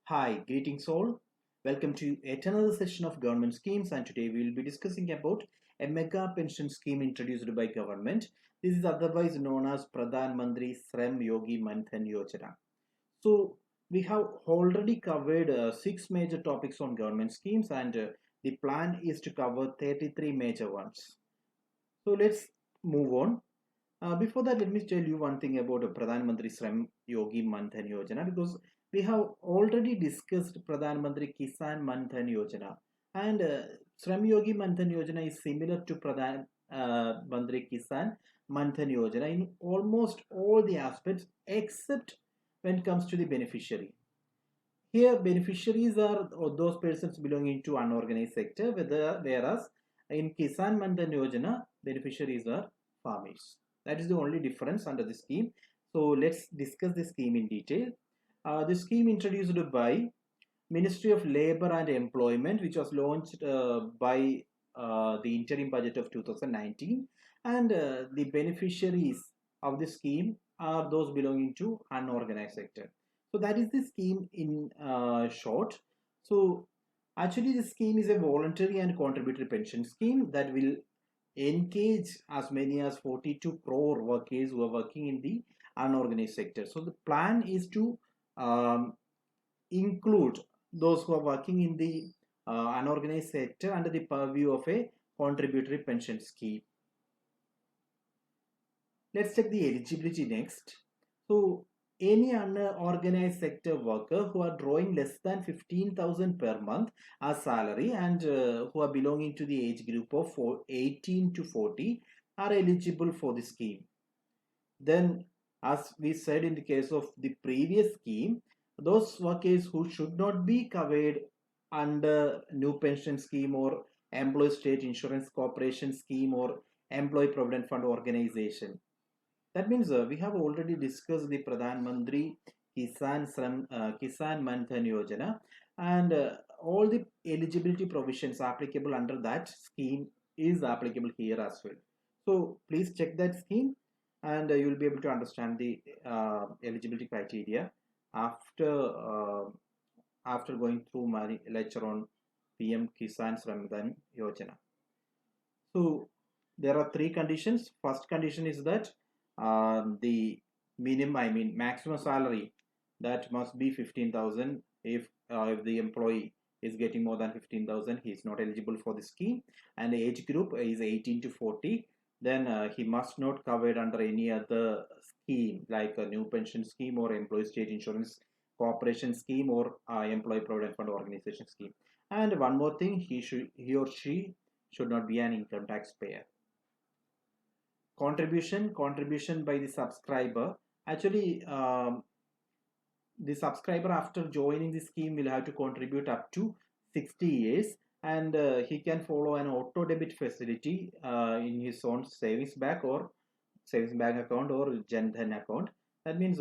Hi, greetings all. Welcome to yet another session of government schemes, and today we will be discussing about a mega pension scheme introduced by government. This is otherwise known as Pradhan Mantri Sram Yogi Maan Dhan Yojana. So we have already covered six major topics on government schemes, and the plan is to cover 33 major ones. So let's move on. Before that, let me tell you one thing about Pradhan Mantri Sram Yogi Maan Dhan Yojana, because we have already discussed Pradhan Mantri Kisan Maan Dhan Yojana, and Sram Yogi Maan Dhan Yojana is similar to Pradhan Mantri Kisan Maan Dhan Yojana in almost all the aspects except when it comes to the beneficiary. Here, beneficiaries are those persons belonging to unorganized sector, whereas in Kisan Maan Dhan Yojana, beneficiaries are farmers. That is the only difference under the scheme. So let's discuss the scheme in detail. The scheme introduced by Ministry of Labor and Employment, which was launched by the interim budget of 2019, and the beneficiaries of the scheme are those belonging to unorganized sector. So that is the scheme in short. So actually, the scheme is a voluntary and contributory pension scheme that will engage as many as 42 crore workers who are working in the unorganized sector. So the plan is to um, include those who are working in the unorganized sector under the purview of a contributory pension scheme. Let's check the eligibility next. So any unorganized sector worker who are drawing less than 15,000 per month as salary and who are belonging to the age group of 18 to 40 are eligible for the scheme. Then, as we said in the case of the previous scheme, those workers who should not be covered under new pension scheme or employee state insurance corporation scheme or employee provident fund organization. That means we have already discussed the Pradhan Mantri Kisan Maan Dhan Yojana, and all the eligibility provisions applicable under that scheme is applicable here as well. So please check that scheme, and you will be able to understand the eligibility criteria after after going through my lecture on PM Kisan Maan Dhan Yojana. So there are three conditions. First condition is that the minimum, I mean maximum salary, that must be 15,000. If the employee is getting more than 15,000, he is not eligible for the scheme. And the age group is 18 to 40. Then he must not covered under any other scheme like a new pension scheme or employee state insurance corporation scheme or employee provident fund organization scheme. And one more thing, he or she should not be an income taxpayer. Contribution by the subscriber. Actually, the subscriber after joining the scheme will have to contribute up to 60 years, and he can follow an auto debit facility in his own savings bank account or Jan Dhan account. That means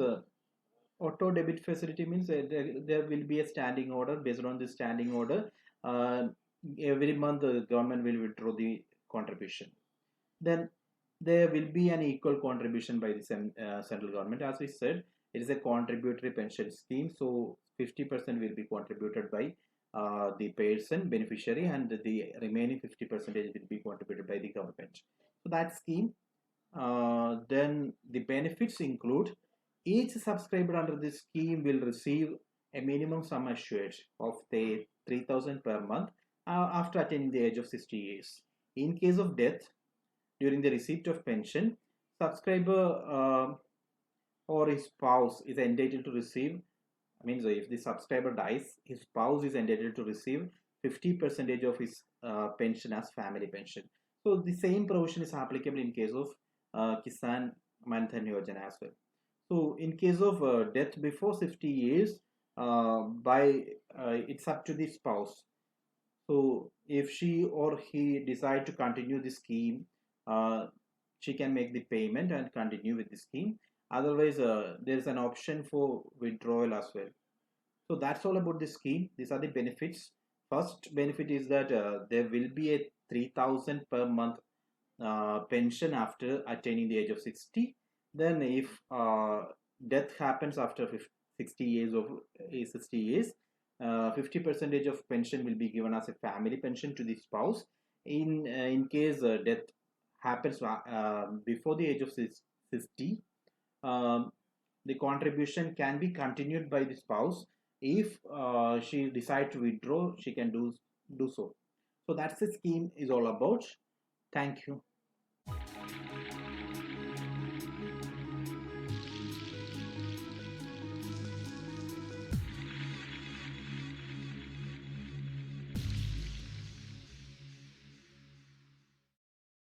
auto debit facility means there will be a standing order. Based on this standing order, uh, every month the government will withdraw the contribution. Then there will be an equal contribution by the central government. As we said, it is a contributory pension scheme, so 50% will be contributed by the person beneficiary, and the remaining 50% will be contributed by the government. So that scheme. Then the benefits include each subscriber under this scheme will receive a minimum sum assured of the 3,000 per month after attaining the age of 60 years. In case of death, during the receipt of pension, subscriber or his spouse is entitled to receive, means if the subscriber dies, his spouse is entitled to receive 50% of his pension as family pension. So the same provision is applicable in case of Kisan Maan Dhan Yojana as well. So in case of death before 60 years, by it's up to the spouse. So if she or he decide to continue the scheme, uh, she can make the payment and continue with the scheme. Otherwise, there is an option for withdrawal as well. So that's all about the scheme. These are the benefits. First benefit is that there will be a 3,000 per month pension after attaining the age of 60. Then if death happens after 60 years of 60 years, 50 percentage of pension will be given as a family pension to the spouse. In case death happens before the age of 60, um, the contribution can be continued by the spouse. If she decides to withdraw, she can do so. So that's the scheme is all about. Thank you.